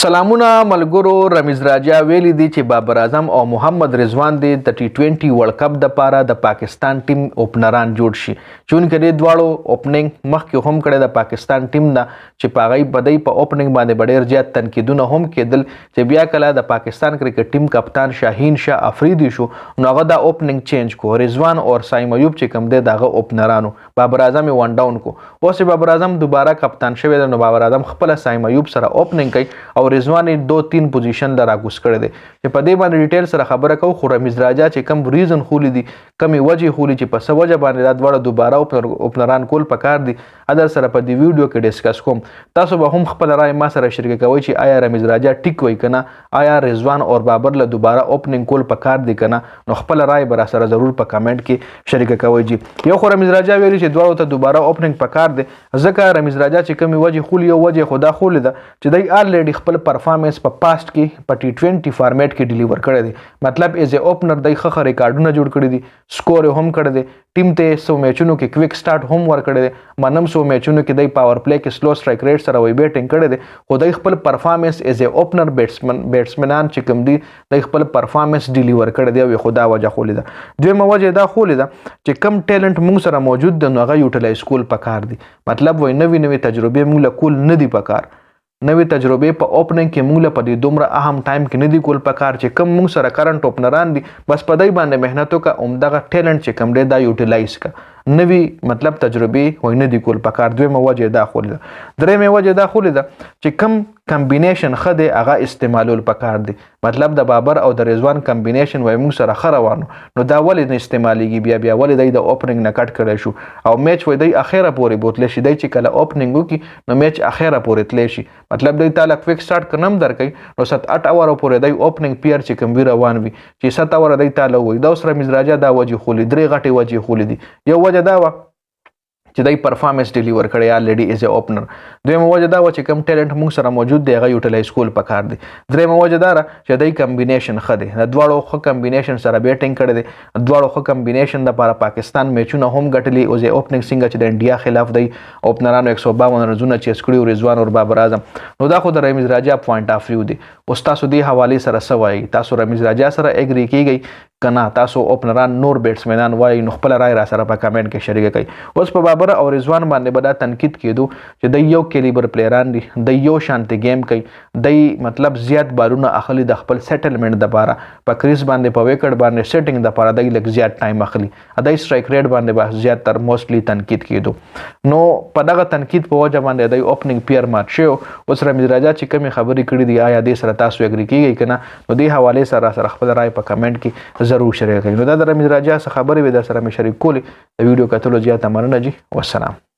سلامونه ملګرو. رمیز راجا ویلي دی چې بابر اعظم او محمد رضوان دی د T20 ورلد کپ د پاره د پاکستان ټیم اوپنران جوړ شي. چونکې د دواړو اوپننګ مخکې هم کړی د پاکستان ټیم نه چې پاغي بدی په اوپننګ باندې ډېر زیات تنقیدونه هم کېدل چې بیا کله د پاکستان کرکټ ټیم کپتان شاهین شاه افریدي شو نو هغه د اوپننګ چینج کو. رضوان او سایم ایوب چې کوم دی دغه اوپنرانو بابر اعظم ون ډاون کو. اوس بابر اعظم دوباره کپتان شوی دی نو بابر اعظم خپل سایم ایوب سره اوپننګ کوي او رضوان 2-3 پوزیشن لرا کوس کړی دی چې په دې باندې ډیټیل سره خبره کوو. خو رمیز راجا چې کم ریزن خولي دي کمی وجه خولي چې په څه وجه باندې دا دواړه دوباره اوپنران کول پکار دي ادر سره په دې ویډیو کې ډیسکس کوم. تاسو به هم خپل رائے ما سره شریک کوئ چې آیا رمیز راجا ټیک وای کنه، آیا رضوان او بابر له دوباره اوپننګ کول پکار دي کنه. نو خپل رائے به سره ضرور په کمنټ کې شریک کوئ. جی یو خو رمیز راجا ویلي چې دواړو ته دوباره اوپننګ پکار دي ځکه رمیز راجا چې کمی وجه خولي او وجه خدا خولي ده چې دای الریډي خپل پرفارمنس په پاست کې په T20 فارمیټ کې ډیلیور کړی دی. مطلب ایز ا اوپنر دای ښه ریکارډونه جوړ کړی دي، سکور هم کړی دی، ټیم ته 100 میچونو کې کویک سٹارټ هم ور کړی دی، منم 100 میچونو کې دای پاور پلی کې سلو سټرایک ریټ سره وی بیټینګ کړی دی. خو دای خپل پرفارمنس ایز ا اوپنر بیټسمنان چې کوم دی دای خپل پرفارمنس ډیلیور کړی دی او خدا وجه خولي ده. دویمه وجه دا خولي ده چې کم ټیلنٹ موږ سره موجود دی نو هغه یوټیلایز کول پکار دی. مطلب وای نوې تجربې موږ له کول نه دی پکار. نوې تجربې په اوپننګ کې موږ له په دې دومره اهم ټایم کې نه دی کول پکار چې کم موږ سره کرنٹ اوپنران دي بس په دای باندې مهنت وکړه عمدغه ټیلنٹ چې کم دی دا یوټیلایز کا. نوې مطلب تجربې وای نه دی کول پکار. دویمه وجه دا خولي ده. درېمه وجه دا خولي ده چې کم کمبینیشن خده هغه استعمالول پکار دی. مطلب د بابر او د رضوان کمبینیشن وای موږ سره خروانو نو دا ولې نه استعمالېږي بیا ولې دای د اوپننګ نه کټ کړی شو او میچ وای دای اخیره پورې بوتل شي. دای چې کله اوپننګ وکي نو میچ اخیره پورې تلی شي. مطلب دای تعالی کویک سٹارټ کنم درکې نو 7-8 اور پورې دای اوپننګ پیر چې کوم روان وي چې 7 اور دای تعالی وای دا سره رمیز راجا دا وجه خولي درې غټي وجه خولي دي. یو وجه دا و چې دای پرفارمنس ډیلیور کړی الریډي ایز ا اوپنر. دویمه وجه دا و چې کم ټیلنٹ موږ سره موجود دی هغه یوټیلایز کول پکار دی. درېمه وجه دا چې دای کمبینیشن ښه دی، د دواړو ښه کمبینیشن سره بیټینګ کړی دی، دواړو ښه کمبینیشن لپاره پاکستان میچونه هم ګټلي. اوس اوپننګ څنګه چې د انډیا خلاف دی اوپنرانو 152 رنونه چیس کړي رضوان او بابر اعظم نو دا خو د رمیز راجا پوینټ اف ویو دی. اوس تاسو دې حواله سره سوای تاسو رمیز راجا سره اګری کیږئ کنا تاسو اوپنران نور بیټسمنان وای نو خپل رائے را سره په کمنټ کې شریک کړئ. اوس په بابر او رضوان باندې به دا تنقید کېدو چې د یو کیلیبر پلیران دي، د یو شانتي گیم کوي، د مطلب زیات بالونه اخلي د خپل سیټلمنٹ لپاره په کریس باندې په وکټ باندې سیټینګ لپاره د لږ زیات ټایم اخلي، د سټرایک ریټ باندې به زیات تر موستلی تنقید کېدو. نو په دغه تنقید په وجه باندې د اوپننګ پیر مات شو. اوس رمیز راجا چې کومې خبرې کړې دي آیا دې سره تاسو اګری کیږئ کنه نو دې حواله سره خپل رائے په کمنټ کې ضرور شریک کړئ. نو دا د رمیز راجا څخه خبرې وې در سره مې شریک کولې. د ویډیو کتلو زیاته مننه جی. والسلام.